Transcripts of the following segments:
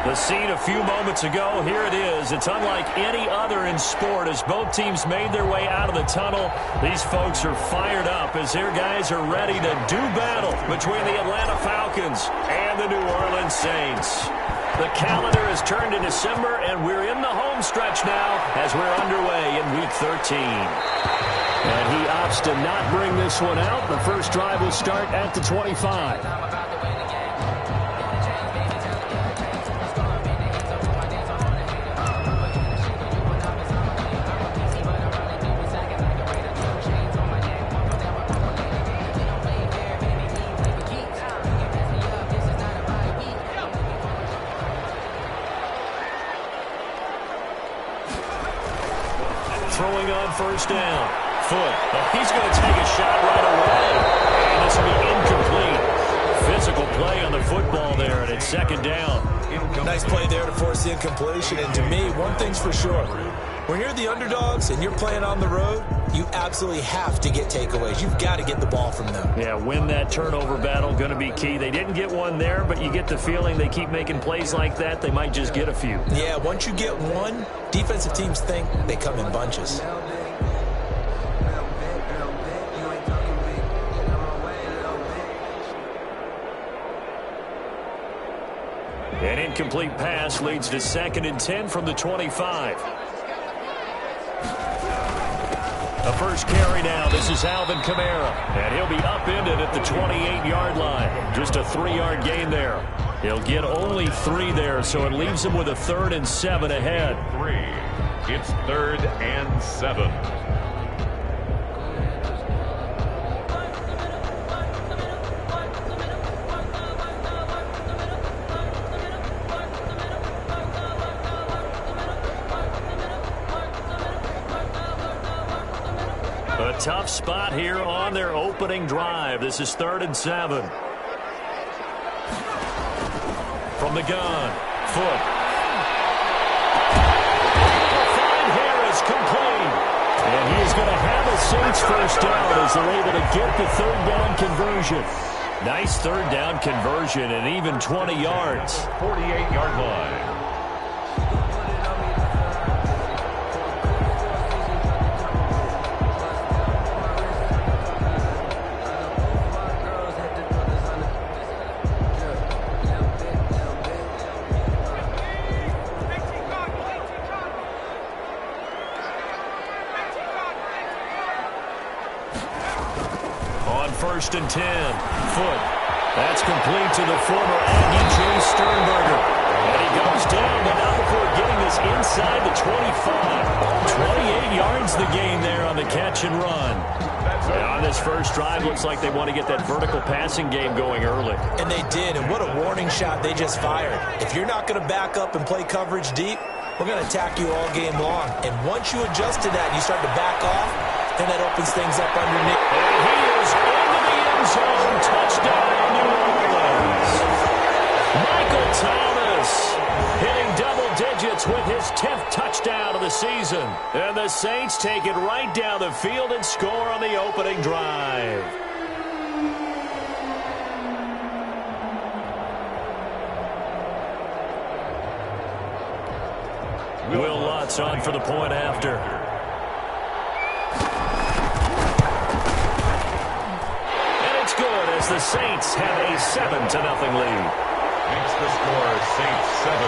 The scene a few moments ago, here it is. It's unlike any other in sport as both teams made their way out of the tunnel. These folks are fired up as their guys are ready to do battle between the Atlanta Falcons and the New Orleans Saints. The calendar has turned to December, and we're in the home stretch now as we're underway in Week 13. And he opts to not bring this one out. The first drive will start at the 25. Throwing on first down. Foot. Oh, he's going to take a shot right away. And this will be incomplete. Physical play on the football there, and it's second down. Nice play there to force the incompletion. And to me, one thing's for sure. When you're the underdogs and you're playing on the road, you absolutely have to get takeaways. You've got to get the ball from them. Yeah, win that turnover battle, going to be key. They didn't get one there, but you get the feeling they keep making plays like that, they might just get a few. Yeah, once you get one, defensive teams think they come in bunches. An incomplete pass leads to 2nd and 10 from the 25. The first carry now. This is Alvin Kamara. And he'll be upended at the 28-yard line. Just a 3-yard gain there. He'll get only 3 there, so it leaves him with a 3rd and 7 ahead. 3. It's 3rd and 7. A tough spot here on their opening drive. This is 3rd and 7. From the gun. Foot. Find Harris complete. And he is going to have a Saints first down as they're able to get the 3rd down conversion. Nice 3rd down conversion and even 20 yards. 48-yard line. First and 10. Foot. That's complete to the former Aggie Jay Sternberger. And he goes down, but not before getting this inside the 25. 28 yards the gain there on the catch and run. And on this first drive, looks like they want to get that vertical passing game going early. And they did, and what a warning shot they just fired. If you're not going to back up and play coverage deep, we're going to attack you all game long. And once you adjust to that and you start to back off, then that opens things up underneath. And he is into the end zone. Touchdown, New Orleans. Michael Thomas hitting double digits with his 10th touchdown of the season. And the Saints take it right down the field and score on the opening drive. Will Lutz on for the point after. As the Saints have a 7-0 lead. Makes the score Saints 7,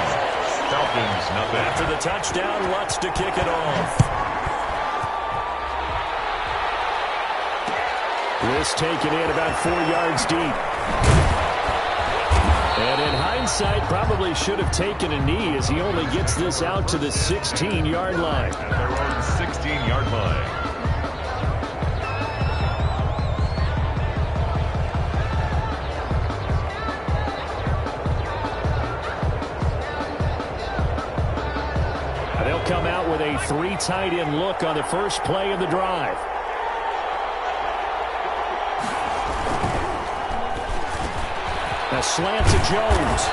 Falcons nothing. After the touchdown, Lutz to kick it off. This taken in about 4 yards deep. And in hindsight, probably should have taken a knee as he only gets this out to the 16-yard line. At their own 16-yard line. They'll come out with a 3 tight end look on the first play of the drive. A slant to Jones.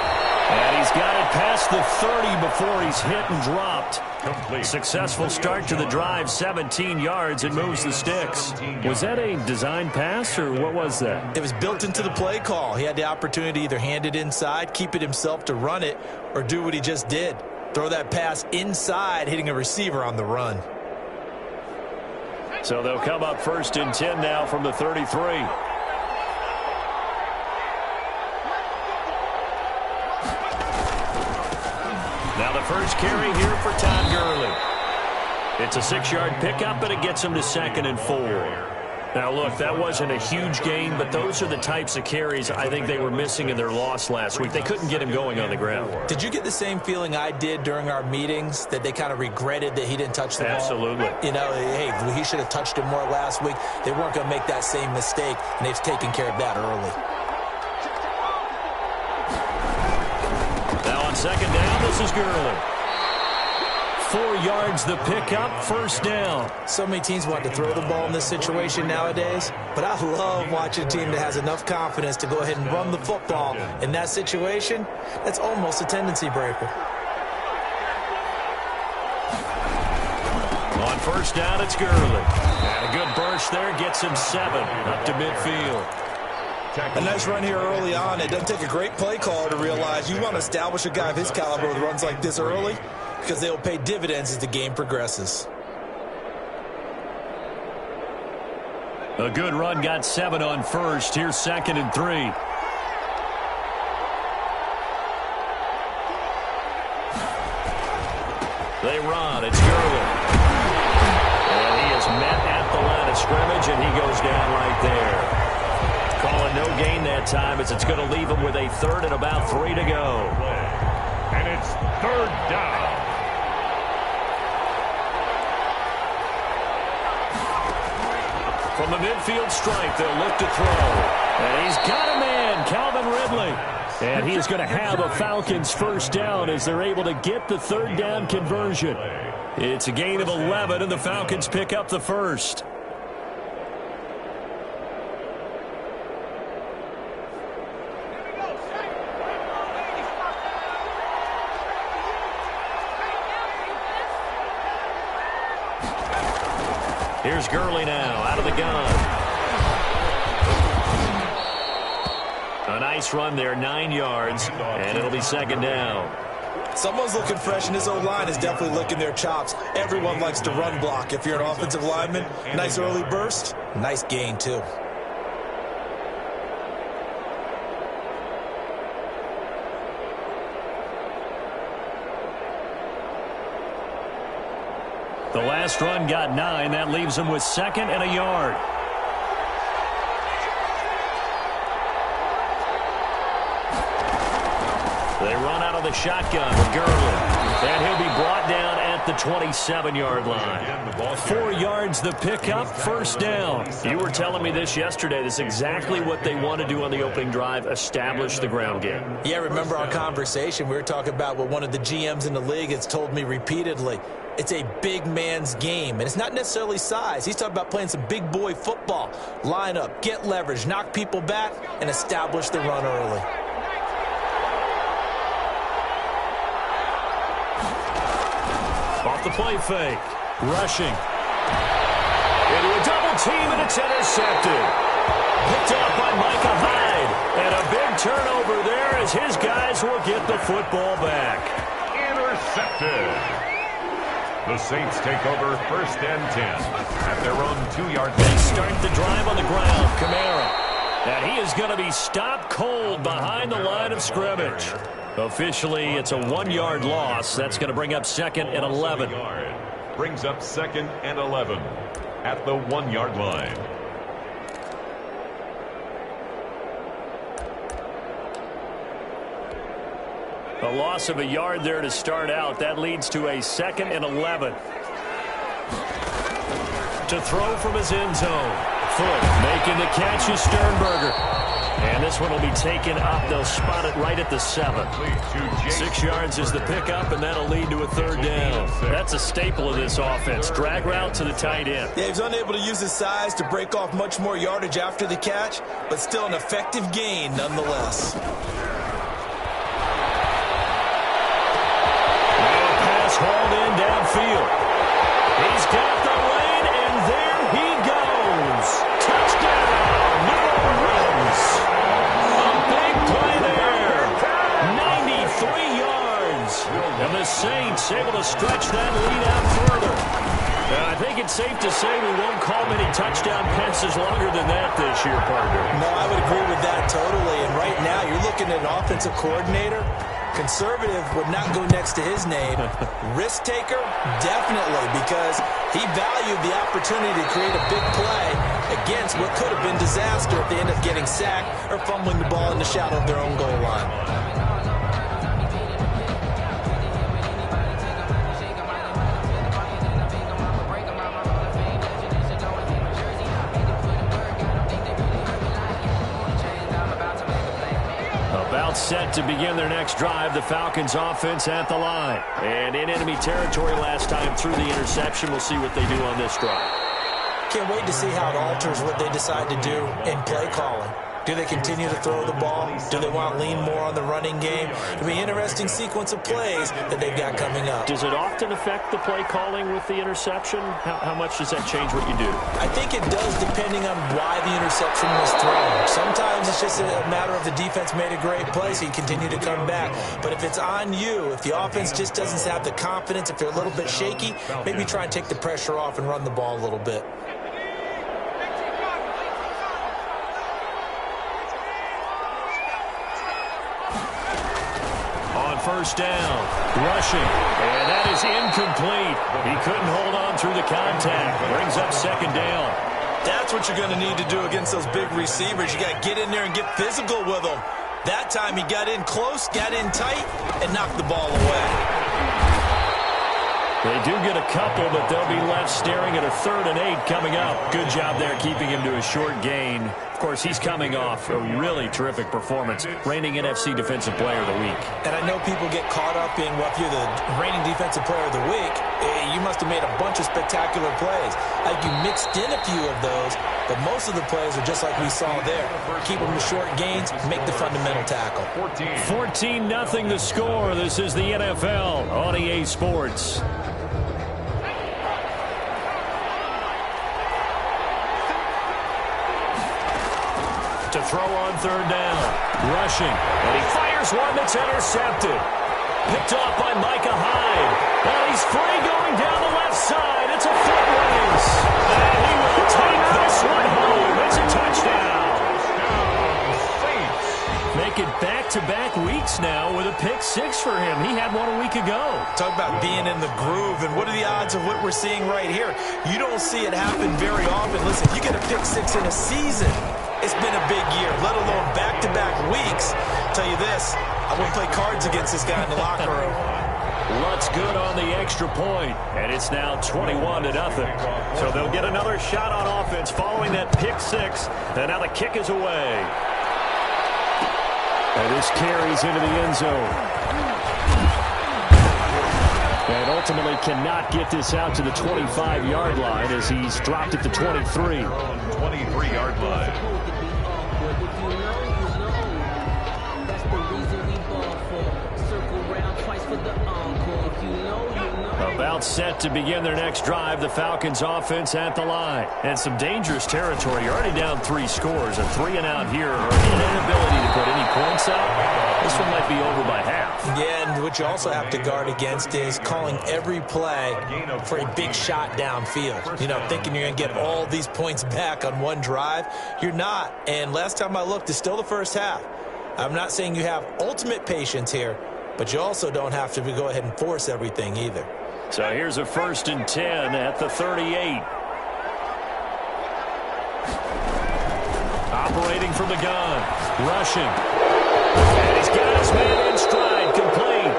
And he's got it past the 30 before he's hit and dropped. Complete. Successful start to the drive, 17 yards, and moves the sticks. Was that a design pass, or what was that? It was built into the play call. He had the opportunity to either hand it inside, keep it himself to run it, or do what he just did. Throw that pass inside, hitting a receiver on the run. So they'll come up 1st and 10 now from the 33. Now the first carry here for Todd Gurley. It's a 6-yard pickup, but it gets him to 2nd and 4. Now, look, that wasn't a huge gain, but those are the types of carries I think they were missing in their loss last week. They couldn't get him going on the ground. Did you get the same feeling I did during our meetings, that they kind of regretted that he didn't touch the ball? Absolutely. You know, hey, he should have touched it more last week. They weren't going to make that same mistake, and they've taken care of that early. Now on 2nd down, this is Gurley. 4 yards the pickup, 1st down. So many teams want to throw the ball in this situation nowadays, but I love watching a team that has enough confidence to go ahead and run the football. In that situation, that's almost a tendency breaker. On 1st down, it's Gurley. And a good burst there gets him 7 up to midfield. A nice run here early on. It doesn't take a great play caller to realize you want to establish a guy of his caliber with runs like this early, because they'll pay dividends as the game progresses. A good run, got 7 on 1st. Here's 2nd and 3. They run. It's Gurley. And he is met at the line of scrimmage, and he goes down right there. Calling no gain that time, as it's going to leave him with a 3rd and about 3 to go. And it's 3rd down. From the midfield stripe, they'll look to throw. And he's got a man, Calvin Ridley. And he is going to have a Falcons 1st down as they're able to get the 3rd down conversion. It's a gain of 11, and the Falcons pick up the 1st. Here's Gurley now, out of the gun. A nice run there, 9 yards, and it'll be 2nd down. Someone's looking fresh, and his O-line is definitely licking their chops. Everyone likes to run block. If you're an offensive lineman, nice early burst, nice gain too. The last run got 9. That leaves him with 2nd and a yard. They run out of the shotgun with Gurley. And he'll be brought down at the 27-yard line. 4 yards the pickup, 1st down. You were telling me this yesterday. This is exactly what they want to do on the opening drive, establish the ground game. Yeah, remember our conversation? We were talking about what one of the GMs in the league has told me repeatedly. It's a big man's game, and it's not necessarily size. He's talking about playing some big boy football. Line up, get leverage, knock people back, and establish the run early. Off the play fake. Rushing. Into a double team, and it's intercepted. Picked up by Micah Hyde. And a big turnover there as his guys will get the football back. Intercepted. The Saints take over 1st and 10 at their own 2-yard line. They start the drive on the ground. Kamara. And he is going to be stopped cold behind the line of scrimmage. Officially, it's a 1-yard loss. That's going to bring up 2nd and 11. Brings up 2nd and 11 at the 1-yard line. A loss of a yard there to start out. That leads to a 2nd and 11. To throw from his end zone. Foot making the catch is Sternberger. And this one will be taken up. They'll spot it right at the 7. 6 yards is the pickup, and that'll lead to a 3rd down. That's a staple of this offense. Drag route to the tight end. Yeah, he's unable to use his size to break off much more yardage after the catch, but still an effective gain nonetheless. And the Saints able to stretch that lead out further. And I think it's safe to say we won't call many touchdown passes longer than that this year, partner. No, I would agree with that totally. And right now, you're looking at an offensive coordinator. Conservative would not go next to his name. Risk taker, definitely, because he valued the opportunity to create a big play against what could have been disaster if they end up getting sacked or fumbling the ball in the shadow of their own goal line. Set to begin their next drive, the Falcons offense at the line. And in enemy territory last time through the interception. We'll see what they do on this drive. Can't wait to see how it alters what they decide to do in play calling. Do they continue to throw the ball? Do they want to lean more on the running game? It'll be an interesting sequence of plays that they've got coming up. Does it often affect the play calling with the interception? How much does that change what you do? I think it does depending on why the interception was thrown. Sometimes it's just a matter of the defense made a great play, so you continue to come back. But if it's on you, if the offense just doesn't have the confidence, if they're a little bit shaky, maybe try and take the pressure off and run the ball a little bit. First down, rushing, and that is incomplete. He couldn't hold on through the contact. Brings up second down. That's what you're going to need to do against those big receivers. You got to get in there and get physical with them. That time he got in close, got in tight, and knocked the ball away. They do get a couple, but they'll be left staring at a 3rd and 8 coming up. Good job there keeping him to a short gain. Of course, he's coming off a really terrific performance, reigning NFC Defensive Player of the Week. And I know people get caught up in, well, if you're the reigning Defensive Player of the Week, you must have made a bunch of spectacular plays. Like you mixed in a few of those, but most of the plays are just like we saw there. Keep them to short gains, make the fundamental tackle. 14-0 the score. This is the NFL on EA Sports. To throw on 3rd down. Rushing. And he fires one that's intercepted. Picked off by Micah Hyde. And he's free going down the left side. It's a foot race. And he will take this one home. It's a touchdown. Make it back-to-back weeks now with a pick 6 for him. He had one a week ago. Talk about being in the groove, and what are the odds of what we're seeing right here? You don't see it happen very often. Listen, if you get a pick 6 in a season, it's been a big year, let alone back-to-back weeks. I'll tell you this, I wouldn't play cards against this guy in the locker room. Lutz good on the extra point, and it's now 21-0. So they'll get another shot on offense following that pick 6, and now the kick is away. And this carries into the end zone. And ultimately cannot get this out to the 25-yard line as he's dropped at the 23. 23-yard line. About set to begin their next drive, the Falcons offense at the line. And some dangerous territory. You're already down 3 scores. A 3-and-out here, or an inability to put any points out. This one might be over by half. Yeah, and what you also have to guard against is calling every play for a big shot downfield. You know, thinking you're going to get all these points back on one drive. You're not. And last time I looked, it's still the first half. I'm not saying you have ultimate patience here, but you also don't have to go ahead and force everything either. So here's a 1st and 10 at the 38. Operating from the gun. Rushing. And he's got his man in stride. Complete.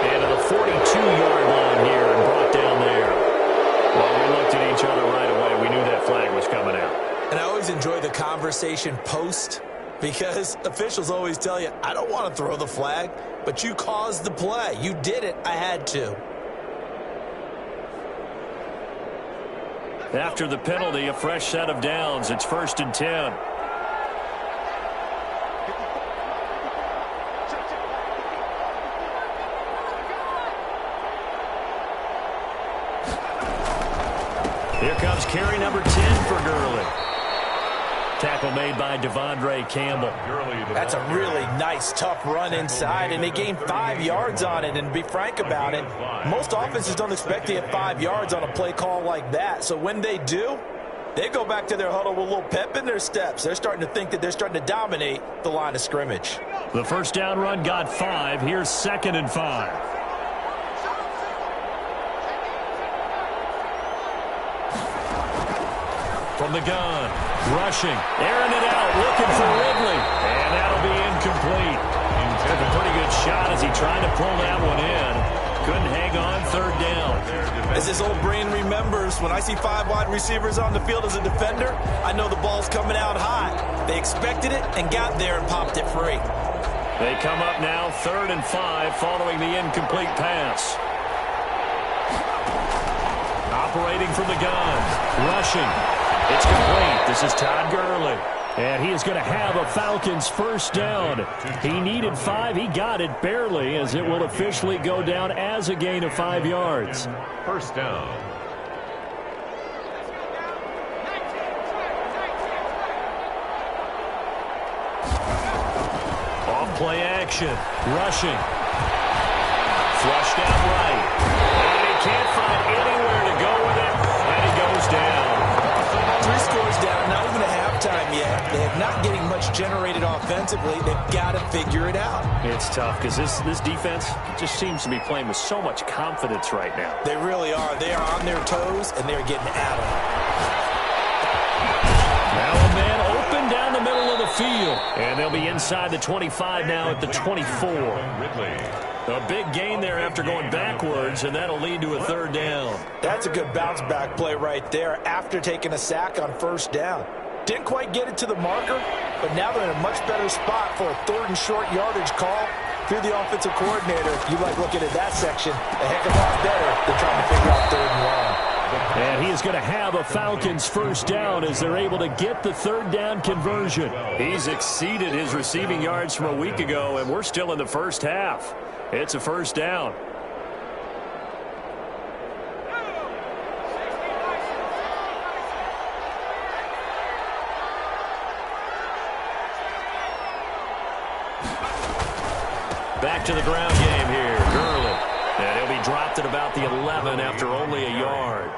And to the 42-yard line here and brought down there. Well, we looked at each other right away. We knew that flag was coming out. And I always enjoy the conversation post, because officials always tell you, I don't want to throw the flag, but you caused the play. You did it. I had to. After the penalty, a fresh set of downs. It's 1st and 10. Here comes carry number 10 for Gurley. Tackle made by Devondre Campbell. That's a really nice, tough run inside, and they gained 5 yards on it. And to be frank about it, most offenses don't expect to get 5 yards on a play call like that. So when they do, they go back to their huddle with a little pep in their steps. They're starting to think that they're starting to dominate the line of scrimmage. The first down run got 5. Here's 2nd and 5. From the gun, rushing, airing it out, looking for Ridley. And that'll be incomplete. Took a pretty good shot as he tried to pull that one in. Couldn't hang on, 3rd down. As his old brain remembers, when I see 5 wide receivers on the field as a defender, I know the ball's coming out hot. They expected it and got there and popped it free. They come up now, 3rd and 5, following the incomplete pass. Operating from the gun, rushing. It's complete. This is Todd Gurley. And he is going to have a Falcons first down. He needed 5. He got it barely, as it will officially go down as a gain of 5 yards. First down. Off play action. Rushing. Flushed out right. And he can't find anywhere to go with it. And he goes down. 3 scores down, not even a halftime yet. They have not getting much generated offensively. They've got to figure it out. It's tough because this defense just seems to be playing with so much confidence right now. They really are. They are on their toes, and they're getting at them. Now a man open down the middle of the field. And they'll be inside the 25 now at the 24. A big gain there after going backwards, and that'll lead to a 3rd down. That's a good bounce-back play right there after taking a sack on 1st down. Didn't quite get it to the marker, but now they're in a much better spot for a 3rd and short yardage call. If you're the offensive coordinator, you like looking at that section a heck of a lot better than trying to figure out 3rd and long. And he is going to have a Falcons first down as they're able to get the 3rd down conversion. He's exceeded his receiving yards from a week ago, and we're still in the first half. It's a first down. Back to the ground game here. Gurley. And he'll be dropped at about the 11 after only a yard.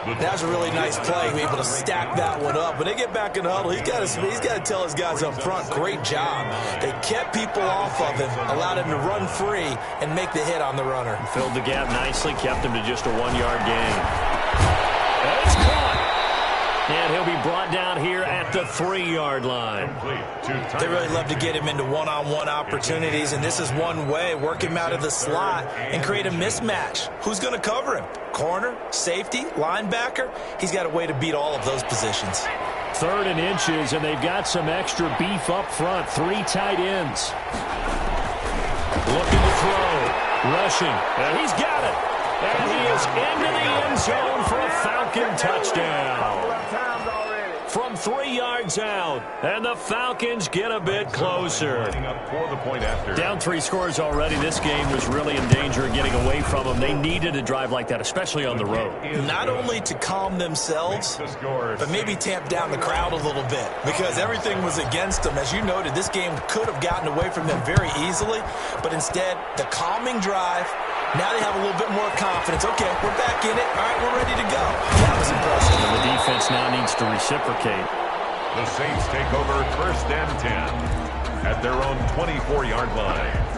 That was a really nice play, able to stack that one up. When they get back in the huddle, he's got to tell his guys up front, great job. They kept people off of him, allowed him to run free and make the hit on the runner. Filled the gap nicely, kept him to just a 1-yard gain. It's caught. And he'll be brought down here at the 3-yard line. They really love to get him into one-on-one opportunities, and this is one way. Work him out of the slot and create a mismatch. Who's going to cover him? Corner, safety, linebacker? He's got a way to beat all of those positions. 3rd and inches, and they've got some extra beef up front. 3 tight ends. Looking to throw. Rushing. And he's got it. And he is into the end zone for a Falcon touchdown. From 3 yards out, and the Falcons get a bit closer. Down 3 scores already. This game was really in danger of getting away from them. They needed a drive like that, especially on the road. Not only to calm themselves, but maybe tamp down the crowd a little bit, because everything was against them. As you noted, this game could have gotten away from them very easily, but instead, the calming drive. Now they have a little bit more confidence. Okay, we're back in it. All right, we're ready to go. That was impressive. And the defense now needs to reciprocate. The Saints take over 1st and 10 at their own 24-yard line.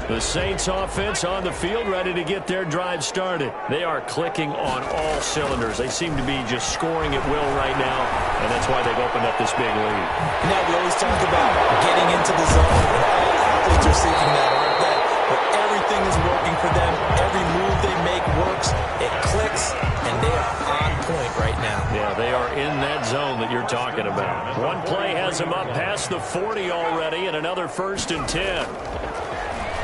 The Saints offense on the field, ready to get their drive started. They are clicking on all cylinders. They seem to be just scoring at will right now, and that's why they've opened up this big lead. Now, we always talk about getting into the zone, and all athletes are seeking that, aren't they? But everything is working for them. Every move they make works. It clicks, and they are on point right now. Yeah, they are in that zone that you're talking about. One play has them up past the 40 already, and another 1st and 10.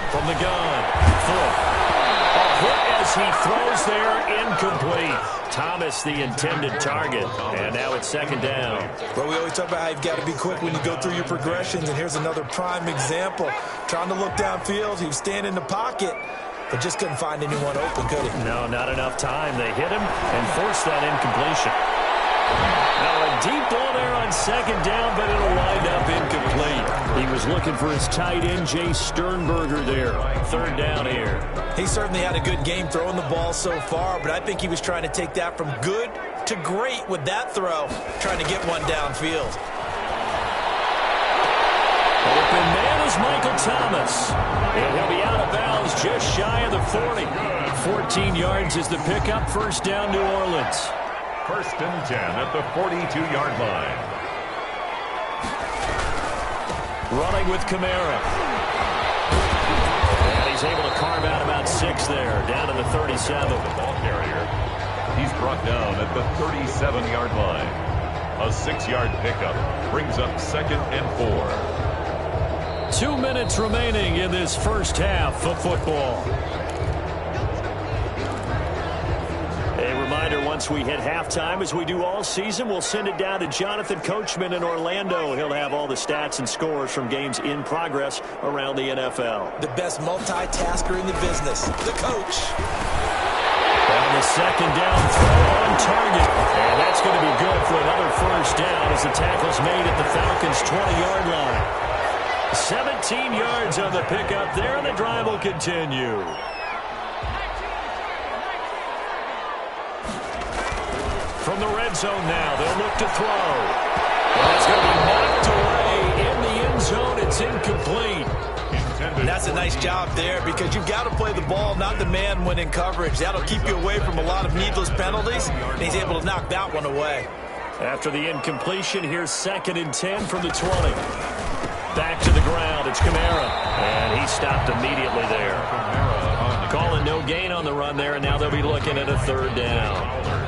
From the gun, Flip. A hit as as he throws there, incomplete. Thomas, the intended target, and now it's second down. Well, we always talk about how you've got to be quick when you go through your progressions, and here's another prime example. Trying to look downfield, he was standing in the pocket, but just couldn't find anyone open, could he? No, not enough time. They hit him and forced that incompletion. Now a deep ball there on second down, but it'll wind up incomplete. He was looking for his tight end, Jay Sternberger there. Third down here. He certainly had a good game throwing the ball so far, but I think he was trying to take that from good to great with that throw, trying to get one downfield. Open man is Michael Thomas. And he'll be out of bounds just shy of the 40. 14 yards is the pickup. First down, New Orleans. First and 10 at the 42-yard line. Running with Kamara. And he's able to carve out about 6 there, down to the 37. The ball carrier. He's brought down at the 37-yard line. A 6-yard pickup brings up second and 4. 2 minutes remaining in this first half of football. A reminder, once we hit halftime, as we do all season, we'll send it down to Jonathan Coachman in Orlando. He'll have all the stats and scores from games in progress around the NFL. The best multitasker in the business, the coach. On the second down throw on target. And that's going to be good for another first down as the tackle's made at the Falcons' 20-yard line. 17 yards on the pickup there, and the drive will continue. From the red zone now, they'll look to throw. And it's going to be knocked away in the end zone. It's incomplete. And that's a nice job there because you've got to play the ball, not the man when in coverage. That'll keep you away from a lot of needless penalties, and he's able to knock that one away. After the incompletion, here's second and 10 from the 20. Back to the ground, it's Kamara, and he stopped immediately there. Calling no gain on the run there, and now they'll be looking at a third down.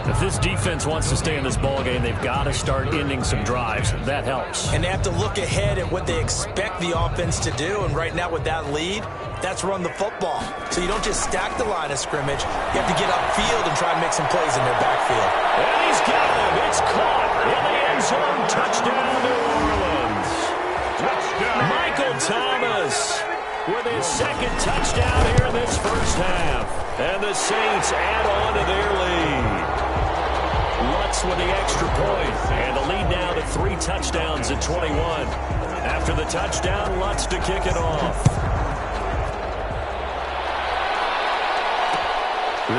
If this defense wants to stay in this ballgame, they've got to start ending some drives. That helps. And they have to look ahead at what they expect the offense to do, and right now with that lead, that's run the football. So you don't just stack the line of scrimmage. You have to get upfield and try and make some plays in their backfield. And he's got him. It's caught in the end zone. Touchdown, New Orleans. Touchdown. Michael Thomas with his second touchdown here in this first half. And the Saints add on to their lead. Lutz with the extra point. And the lead now to 3 touchdowns at 21. After the touchdown, Lutz to kick it off.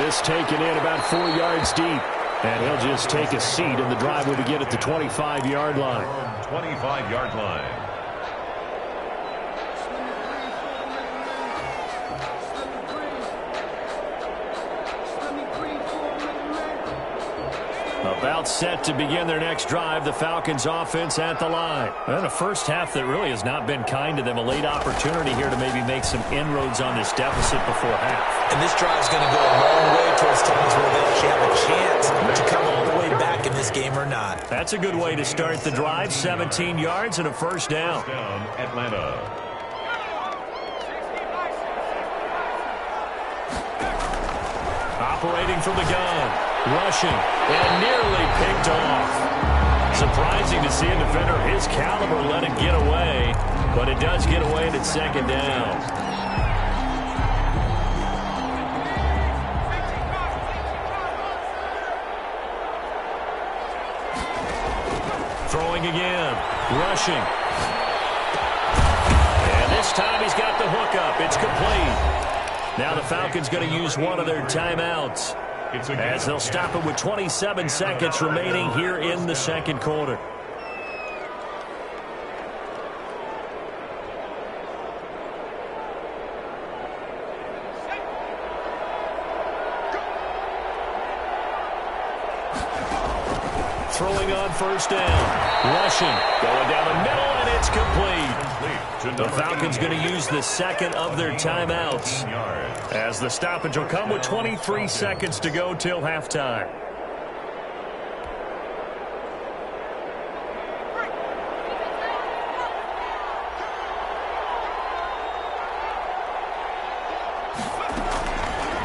This taken in about 4 yards deep. And he'll just take a seat, and the drive will begin at the 25-yard line. 25-yard line. About set to begin their next drive, the Falcons offense at the line. And a first half that really has not been kind to them. A late opportunity here to maybe make some inroads on this deficit before half. And this drive's going to go a long way towards telling us whether they actually have a chance to come all the way back in this game or not. That's a good way to start the drive. 17 yards and a first down. Atlanta. Operating from the gun. Rushing and nearly picked off. Surprising to see a defender of his caliber let it get away, but it does get away at second down. Throwing again. Rushing. And this time he's got the hookup. It's complete. Now the Falcons going to use one of their timeouts, as they'll stop it with 27 seconds remaining here in the second quarter. Throwing on first down. Rushing. Going down the middle, and it's complete. The Falcons going to use the second of their timeouts, as the stoppage will come with 23 seconds to go till halftime.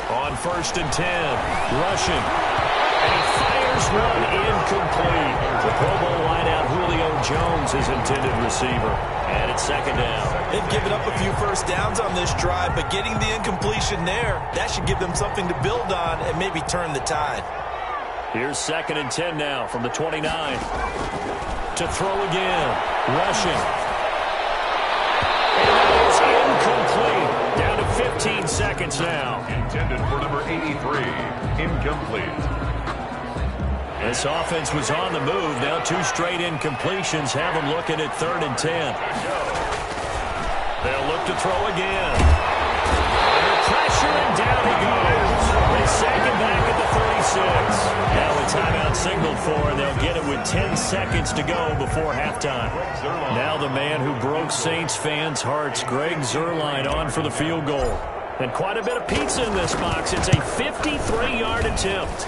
On 1st and 10. Rushing. And he fires one incomplete. The Pro Bowl wideout Julio Jones is intended receiver. And it's 2nd down. They've given up a few first downs on this drive, but getting the incompletion there, that should give them something to build on and maybe turn the tide. Here's 2nd and 10 now from the 29. To throw again. Rushing. And that is incomplete. Down to 15 seconds now. Intended for number 83. Incomplete. This offense was on the move. Now 2 straight incompletions have them looking at 3rd and 10. They'll look to throw again. Under pressure, and down he goes. They send him back at the 36. Now a timeout signaled for, and they'll get it with 10 seconds to go before halftime. Now the man who broke Saints fans' hearts, Greg Zuerlein, on for the field goal. And quite a bit of pizza in this box. It's a 53-yard attempt.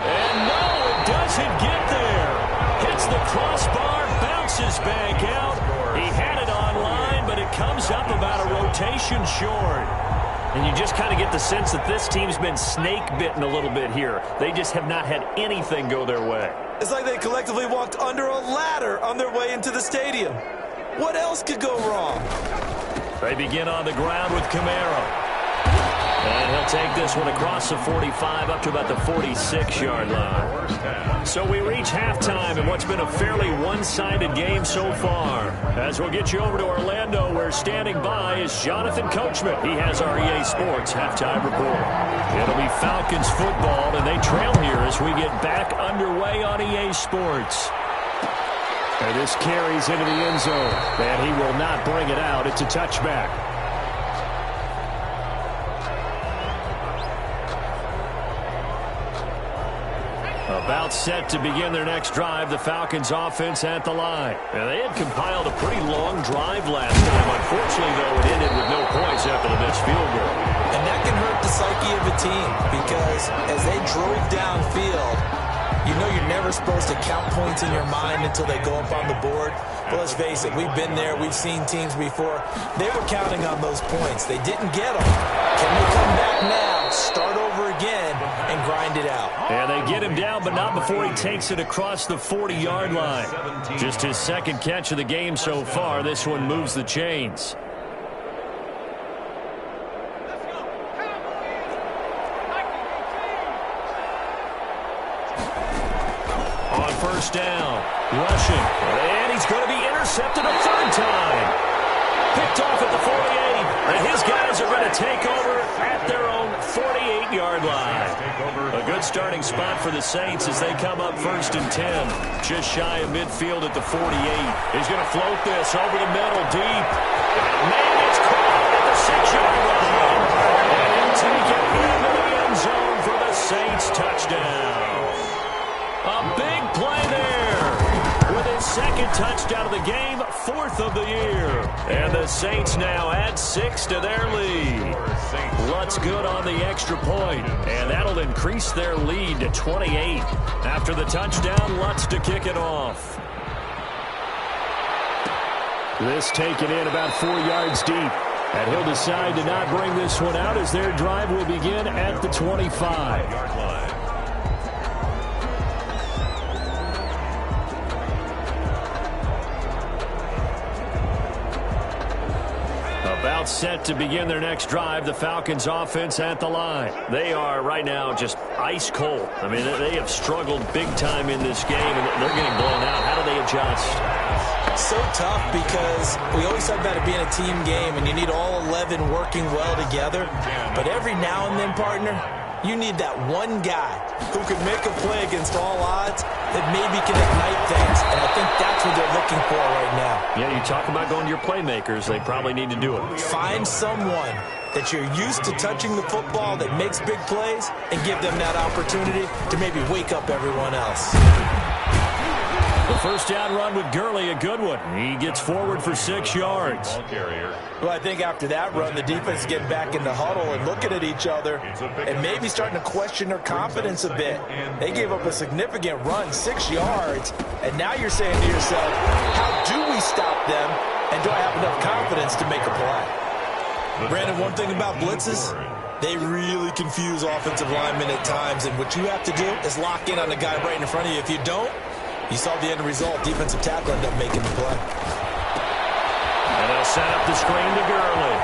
And no, it doesn't get there. Hits the crossbar, bounces back out. He had it online, but it comes up about a rotation short. And you just kind of get the sense that this team's been snake-bitten a little bit here. They just have not had anything go their way. It's like they collectively walked under a ladder on their way into the stadium. What else could go wrong? They begin on the ground with Camaro. And he'll take this one across the 45 up to about the 46-yard line. So we reach halftime in what's been a fairly one-sided game so far. As we'll get you over to Orlando, where standing by is Jonathan Coachman. He has our EA Sports halftime report. It'll be Falcons football, and they trail here as we get back underway on EA Sports. And this carries into the end zone, and he will not bring it out. It's a touchback. About set to begin their next drive, the Falcons offense at the line. And they had compiled a pretty long drive last time. Unfortunately, though, it ended with no points after the missed field goal. And that can hurt the psyche of a team because as they drove downfield, you know you're never supposed to count points in your mind until they go up on the board. But let's face it, we've been there. We've seen teams before. They were counting on those points. They didn't get them. Can they come back now, start over again, and grind it out? And they get him down, but not before he takes it across the 40-yard line. Just his 2nd catch of the game so far. This one moves the chains. On 1st down, rushing. And he's going to be intercepted a 3rd time. Picked off at the 48. And his guys are going to take over at their own 48-yard line. A good starting spot for the Saints as they come up 1st and 10. Just shy of midfield at the 48. He's going to float this over the middle deep. Man, it's caught at the 6-yard line. And he'll take it into the end zone for the Saints touchdown. A big play there with his 2nd touchdown of the game, 4th of the year. And the Saints now add 6 to their lead. Lutz good on the extra point, and that'll increase their lead to 28. After the touchdown, Lutz to kick it off. This taken in about 4 yards deep. And he'll decide to not bring this one out as their drive will begin at the 25-yard line. About set to begin their next drive, the Falcons offense at the line. They are right now just ice cold. I mean, they have struggled big time in this game, and they're getting blown out. How do they adjust? So tough because we always talk about it being a team game, and you need all 11 working well together. But every now and then, partner, you need that one guy who can make a play against all odds that maybe can ignite things. And I think that's what they're looking for right now. Yeah, you talk about going to your playmakers. They probably need to do it. Find someone that you're used to touching the football that makes big plays and give them that opportunity to maybe wake up everyone else. The 1st down run with Gurley, a good one. He gets forward for 6 yards. Well, I think after that run, the defense get back in the huddle and looking at each other and maybe starting to question their confidence a bit. They gave up a significant run, 6 yards, and now you're saying to yourself, how do we stop them, and do I have enough confidence to make a play? Brandon, one thing about blitzes, They really confuse offensive linemen at times, and what you have to do is lock in on the guy right in front of you. If you don't, you saw the end result. Defensive tackle ended up making the play. And they'll set up the screen to Gurley.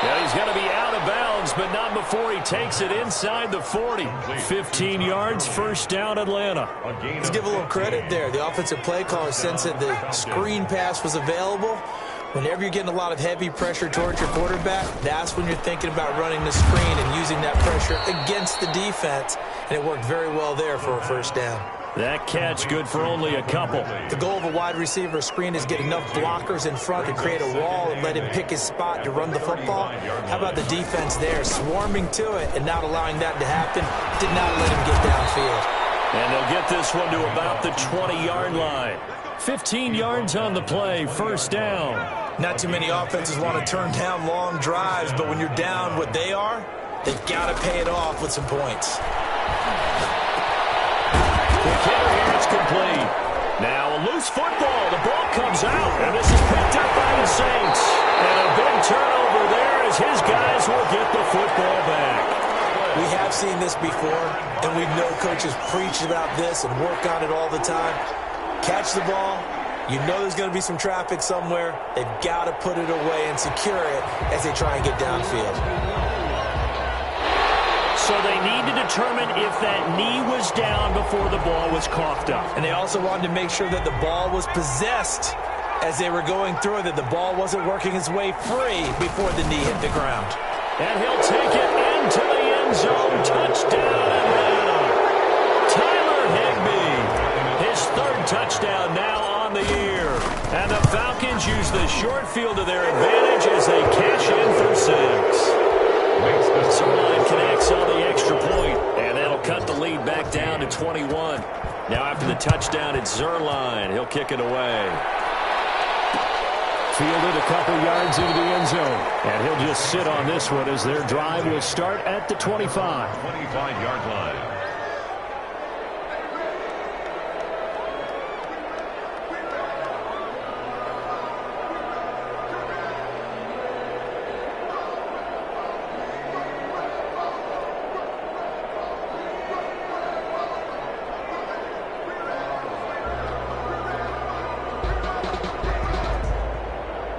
Yeah, he's going to be out of bounds, but not before he takes it inside the 40. 15 yards, first down, Atlanta. Let's give a little credit there. The offensive play caller sensed that the screen pass was available. Whenever you're getting a lot of heavy pressure towards your quarterback, that's when you're thinking about running the screen and using that pressure against the defense. And it worked very well there for a first down. That catch good for only a couple. The goal of a wide receiver screen is get enough blockers in front to create a wall and let him pick his spot to run the football. How about the defense there, swarming to it and not allowing that to happen? Did not let him get downfield. And they'll get this one to about the 20-yard line. 15 yards on the play, first down. Not too many offenses want to turn down long drives, but when you're down what they are, they've got to pay it off with some points. Quick hitter here, it's complete. Now a loose football. The ball comes out, and this is picked up by the Saints. And a big turnover there as his guys will get the football back. We have seen this before, and we know coaches preach about this and work on it all the time. Catch the ball. You know there's going to be some traffic somewhere. They've got to put it away and secure it as they try and get downfield. So they need to determine if that knee was down before the ball was coughed up. And they also wanted to make sure that the ball was possessed as they were going through, that the ball wasn't working its way free before the knee hit the ground. And he'll take it into the end zone. Touchdown, Atlanta. Tyler Higbee. His third touchdown now on the year. And the Falcons use the short field to their advantage as they cash in for 6. Zerline connects on the extra point, and that'll cut the lead back down to 21. Now after the touchdown, it's Zerline. He'll kick it away. Fielded a couple yards into the end zone, and he'll just sit on this one as their drive will start at the 25. 25-yard line.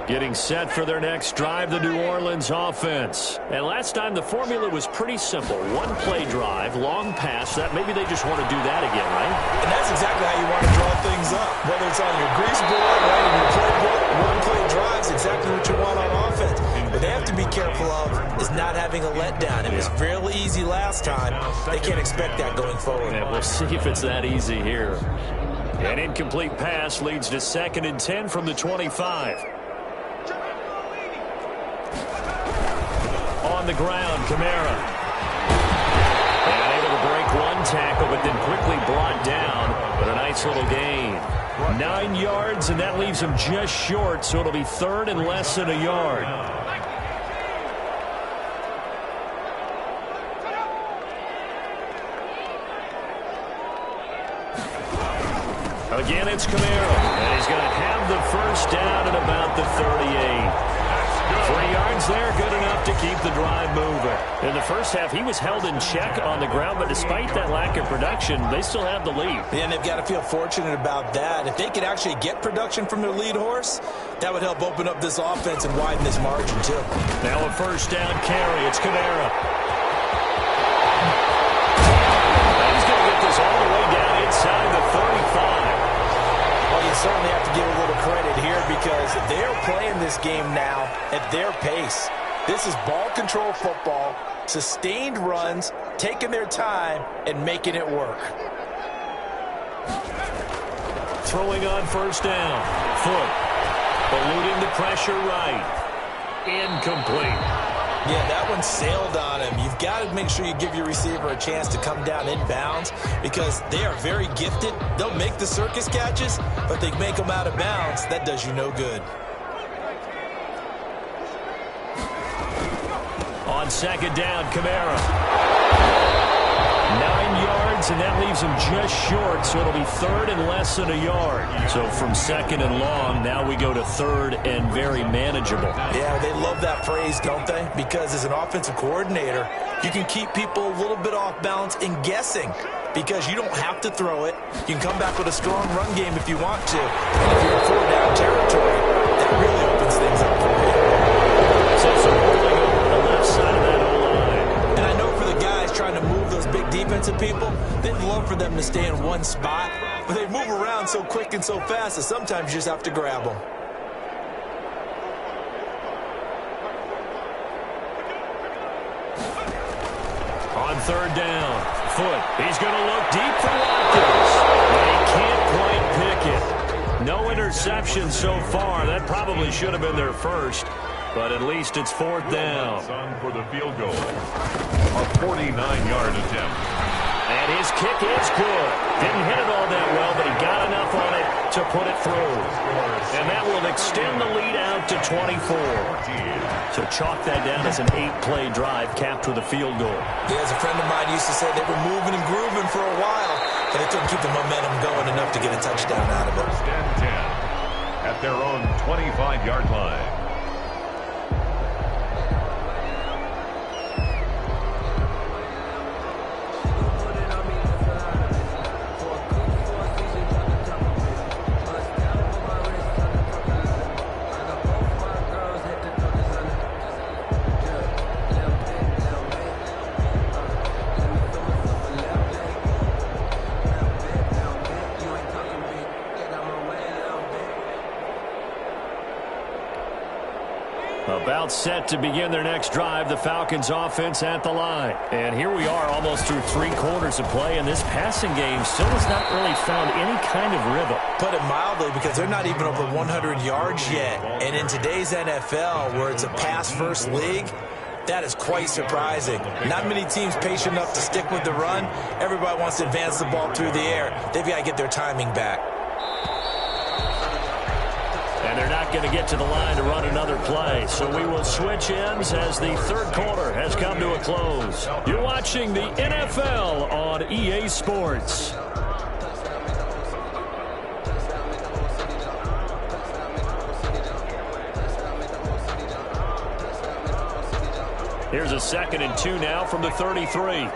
Getting set for their next drive, the New Orleans offense. And last time, the formula was pretty simple. One-play drive, long pass. That maybe they just want to do that again, right? And that's exactly how you want to draw things up. Whether it's on your grease board, right, in your playbook, one-play drives exactly what you want on offense. What they have to be careful of is not having a letdown. It was fairly easy last time. They can't expect that going forward. And we'll see if it's that easy here. An incomplete pass leads to 2nd and 10 from the 25. On the ground, Kamara. And able to break one tackle, but then quickly brought down. But a nice little gain. 9 yards, and that leaves him just short, so it'll be 3rd and less than a yard. Again, it's Kamara, and he's going to have the first down at about the 38. 3 yards there, good enough to keep the drive moving. In the first half, he was held in check on the ground, but despite that lack of production, they still have the lead. And they've got to feel fortunate about that. If they could actually get production from their lead horse, that would help open up this offense and widen this margin, too. Now a first down carry. It's Kamara. He's going to get this all the way down inside the 35. Well, you certainly have to give a little credit here because they're playing this game now at their pace. This is ball control football, sustained runs, taking their time, and making it work. Throwing on first down. Foot. Eluding the pressure right. Incomplete. Yeah, that one sailed on him. You've got to make sure you give your receiver a chance to come down inbounds because they are very gifted. They'll make the circus catches, but they make them out of bounds. That does you no good. On 2nd down, Kamara. 9 yards, and that leaves leaves him just short, so it'll be third and less than a yard. So from second and long, now we go to third and very manageable. Yeah, they love that phrase, don't they? Because as an offensive coordinator, you can keep people a little bit off balance and guessing because you don't have to throw it. You can come back with a strong run game if you want to. And if you're in four-down territory, that really opens things up for you. So some rolling over the left side of that O-line. And I know for the guys trying to move those big defensive people, they'd love for them to stay in one spot, but they move around so quick and so fast that sometimes you just have to grab them. On third down, Foot. He's going to look deep for Watkins, but he can't quite pick it. No interception so far. That probably should have been their first, but at least it's fourth down. For the field goal, a 49-yard attempt. And his kick is good. Didn't hit it all that well, but he got enough on it to put it through. And that will extend the lead out to 24. So chalk that down as an 8-play drive capped with a field goal. Yeah, as a friend of mine used to say, they were moving and grooving for a while, but they couldn't keep the momentum going enough to get a touchdown out of it. First and 10 at their own 25-yard line. About set to begin their next drive, the Falcons offense at the line. And here we are almost through 3 quarters of play, and this passing game still has not really found any kind of rhythm. Put it mildly, because they're not even over 100 yards yet. And in today's NFL, where it's a pass-first league, that is quite surprising. Not many teams patient enough to stick with the run. Everybody wants to advance the ball through the air. They've got to get their timing back. And they're not going to get to the line to run another play. So we will switch ends as the third quarter has come to a close. You're watching the NFL on EA Sports. Here's a 2nd and 2 now from the 33.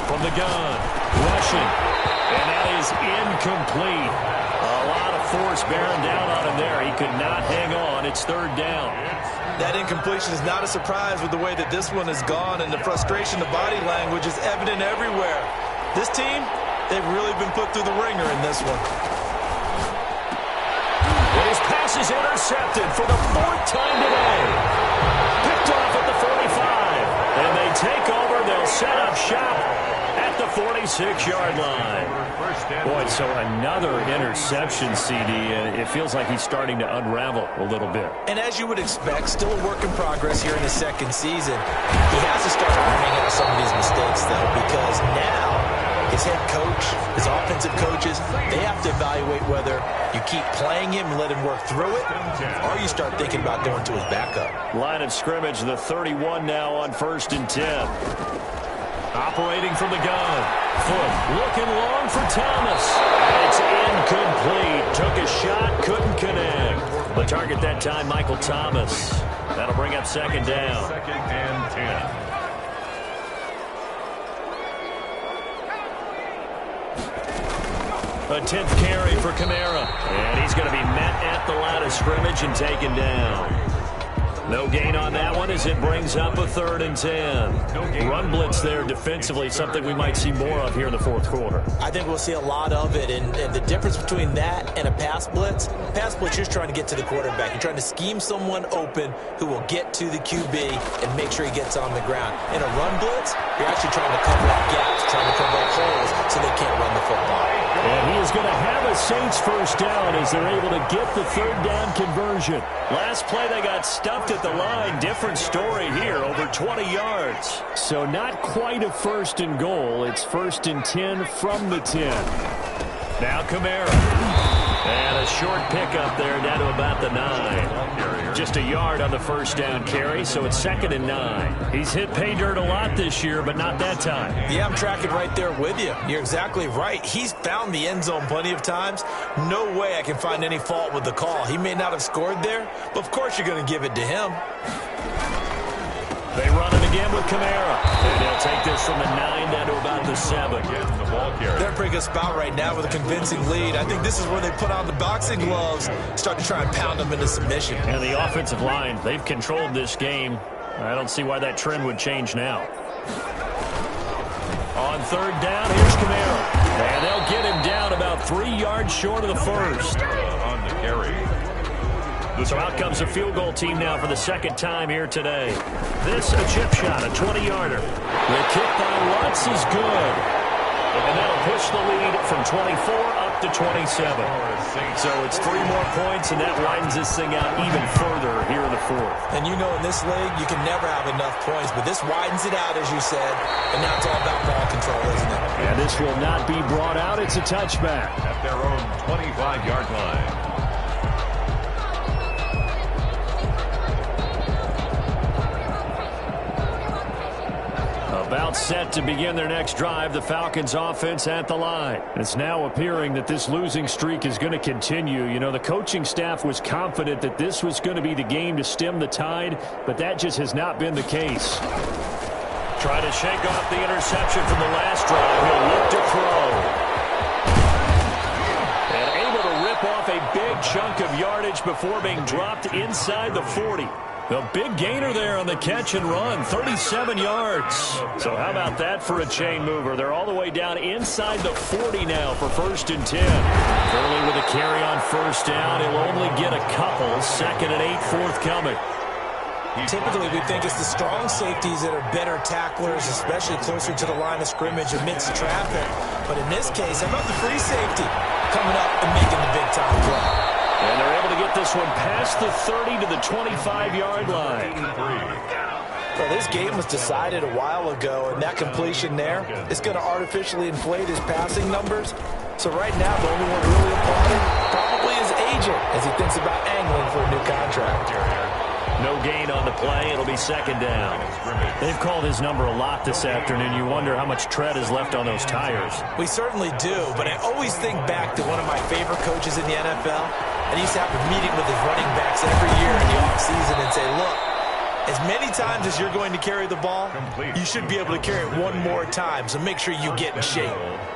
From the gun, rushing. And that is incomplete. A lot of force bearing down on him there. He could not hang on. It's third down. That incompletion is not a surprise with the way that this one has gone, and the frustration, the body language is evident everywhere. This team, they've really been put through the ringer in this one. And his pass is intercepted for the 4th time today. Picked off at the 45. And they take over. They'll set up shop at the 46-yard line. Boy, so another interception, CD. It feels like he's starting to unravel a little bit. And as you would expect, still a work in progress here in his second season. He has to start ironing out some of these mistakes, though, because now his head coach, his offensive coaches, they have to evaluate whether you keep playing him and let him work through it, or you start thinking about going to his backup. Line of scrimmage, the 31 now on 1st and 10. Operating from the gun. Foot looking long for Thomas. And it's incomplete. Took a shot, couldn't connect. The target that time, Michael Thomas. That'll bring up 2nd down. 2nd and 10. A 10th carry for Kamara. And he's going to be met at the line of scrimmage and taken down. No gain on that one as it brings up a 3rd and 10. Run blitz there defensively, something we might see more of here in the 4th quarter. I think we'll see a lot of it, and the difference between that and a pass blitz, you're just trying to get to the quarterback. You're trying to scheme someone open who will get to the QB and make sure he gets on the ground. In a run blitz, you're actually trying to cover up gaps, trying to cover up holes so they can't run the football. And he is going to have a Saints first down as they're able to get the 3rd down conversion. Last play they got stuffed at the line. Different story here, over 20 yards. So not quite a 1st and goal. It's 1st and 10 from the 10. Now Kamara. And a short pickup there down to about the 9. just a yard on the first down carry, so it's 2nd and 9. He's hit pay dirt a lot this year, but not that time. Yeah, I'm tracking right there with you. You're exactly right. He's found the end zone plenty of times. No way I can find any fault with the call. He may not have scored there, but of course you're going to give it to him. They run it again with Kamara. And they'll take this from the 9 down to about the 7. The ball carrier. They're in a pretty good spot right now with a convincing lead. I think this is where they put on the boxing gloves, start to try and pound them into submission. And the offensive line, they've controlled this game. I don't see why that trend would change now. On 3rd down, here's Kamara. And they'll get him down about 3 yards short of the first. On the carry. So out comes a field goal team now for the 2nd time here today. This a chip shot, a 20-yarder. The kick by Lutz is good. And that'll push the lead from 24 up to 27. So it's 3 more points, and that widens this thing out even further here in the 4th. And you know in this league, you can never have enough points, but this widens it out, as you said, and now it's all about ball control, isn't it? And this will not be brought out. It's a touchback. At their own 25-yard line. About set to begin their next drive, the Falcons offense at the line. It's now appearing that this losing streak is going to continue. You know, the coaching staff was confident that this was going to be the game to stem the tide, but that just has not been the case. Try to shake off the interception from the last drive. He'll look to throw. And able to rip off a big chunk of yardage before being dropped inside the 40. The big gainer there on the catch and run, 37 yards. So how about that for a chain mover? They're all the way down inside the 40 now for 1st and 10. Early with a carry on 1st down. He'll only get a couple. 2nd and 8 forthcoming. Typically, we think it's the strong safeties that are better tacklers, especially closer to the line of scrimmage amidst traffic. But in this case, how about the free safety coming up and making the big-time play? And they're able to get this one past the 30 to the 25-yard line. Well, this game was decided a while ago, and that completion there is going to artificially inflate his passing numbers. So right now, the only one really applauding probably his agent as he thinks about angling for a new contract. No gain on the play. It'll be 2nd down. They've called his number a lot this afternoon. You wonder how much tread is left on those tires. We certainly do, but I always think back to one of my favorite coaches in the NFL. And he used to have a meeting with his running backs every year in the offseason and say, look, as many times as you're going to carry the ball, you should be able to carry it one more time, so make sure you get in shape.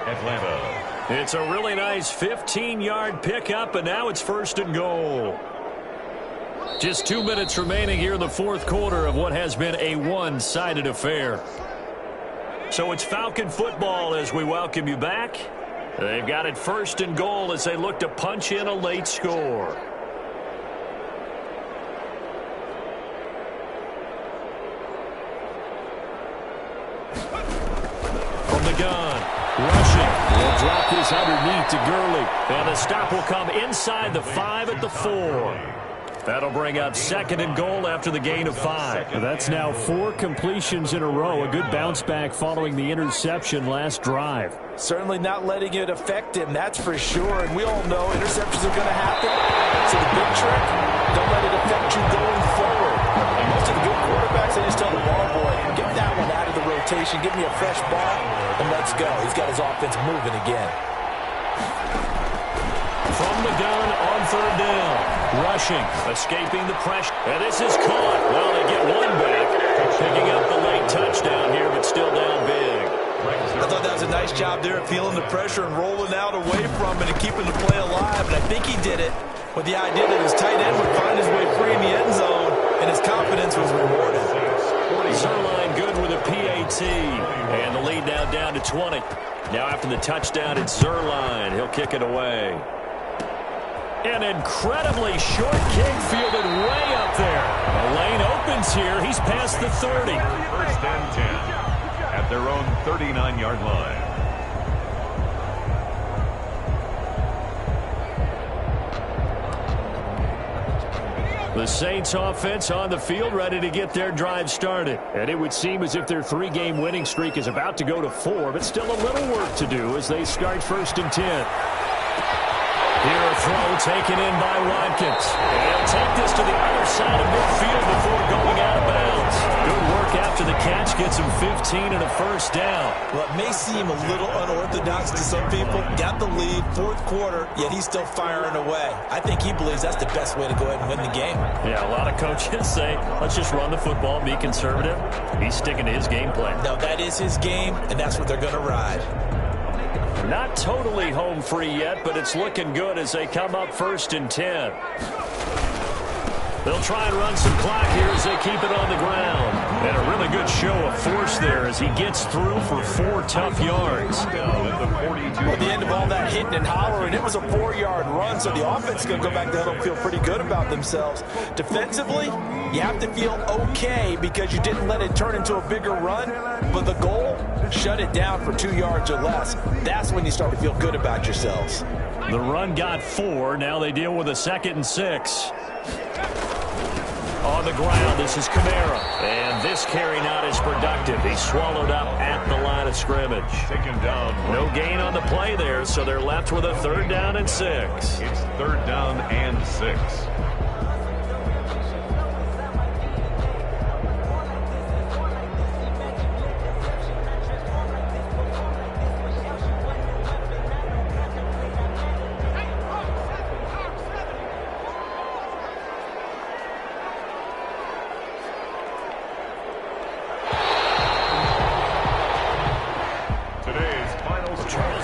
Atlanta. It's a really nice 15-yard pickup, and now it's 1st and goal. Just 2 minutes remaining here in the 4th quarter of what has been a one-sided affair. So it's Falcon football as we welcome you back. They've got it 1st and goal as they look to punch in a late score. From the gun, rushing. Will drop this underneath to Gurley. And the stop will come inside the 5 at the 4. That'll bring up 2nd and goal after the gain of 5. That's now 4 completions in a row. A good bounce back following the interception last drive. Certainly not letting it affect him, that's for sure. And we all know interceptions are going to happen. So the big trick, don't let it affect you going forward. And most of the good quarterbacks, they just tell the ball boy, get that one out of the rotation, give me a fresh ball, and let's go. He's got his offense moving again. From the gun on 3rd down. Rushing, escaping the pressure. And this is caught. Well, they get one back. Picking up the late touchdown here, but still down big. I thought that was a nice job there of feeling the pressure and rolling out away from it and keeping the play alive. And I think he did it with the idea that his tight end would find his way free in the end zone, and his confidence was rewarded. Zerline good with a PAT. And the lead now down to 20. Now after the touchdown, it's Zerline. He'll kick it away. An incredibly short kick fielded way up there. The lane opens here. He's past the 30. 1st and 10 at their own 39-yard line. The Saints offense on the field ready to get their drive started. And it would seem as if their 3-game winning streak is about to go to 4, but still a little work to do as they start 1st and 10. Here, a throw taken in by Watkins. And he'll take this to the other side of midfield before going out of bounds. Good work after the catch. Gets him 15 and a first down. Well, it may seem a little unorthodox to some people. Got the lead, fourth quarter, yet he's still firing away. I think he believes that's the best way to go ahead and win the game. Yeah, a lot of coaches say, let's just run the football, be conservative. He's sticking to his game plan. No, that is his game, and that's what they're going to ride. Not totally home free yet, but it's looking good as they come up 1st and 10. They'll try and run some clock here as they keep it on the ground. And a really good show of force there as he gets through for 4 tough yards. At the end of all that hitting and hollering, it was a 4-yard run, so the offense is going to go back to huddle and feel pretty good about themselves. Defensively, you have to feel okay because you didn't let it turn into a bigger run, but the goal, shut it down for 2 yards or less. That's when you start to feel good about yourselves. The run got 4. Now they deal with a 2nd and 6. On the ground, this is Kamara. And this carry not as productive. He's swallowed up at the line of scrimmage. Taken down. No gain on the play there, so they're left with a 3rd down and 6. It's 3rd down and 6.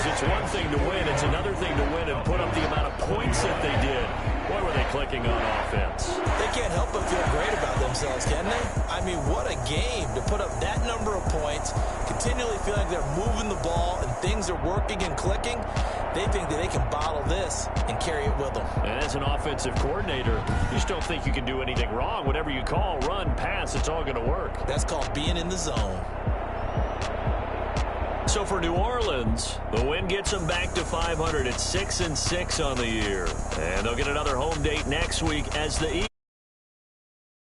It's one thing to win. It's another thing to win and put up the amount of points that they did. Boy, were they clicking on offense. They can't help but feel great about themselves, can they? I mean, what a game to put up that number of points, continually feeling like they're moving the ball and things are working and clicking. They think that they can bottle this and carry it with them. And as an offensive coordinator, you just don't think you can do anything wrong. Whatever you call, run, pass, it's all going to work. That's called being in the zone. So for New Orleans, the win gets them back to 500 at 6-6 on the year. And they'll get another home date next week as the Eagles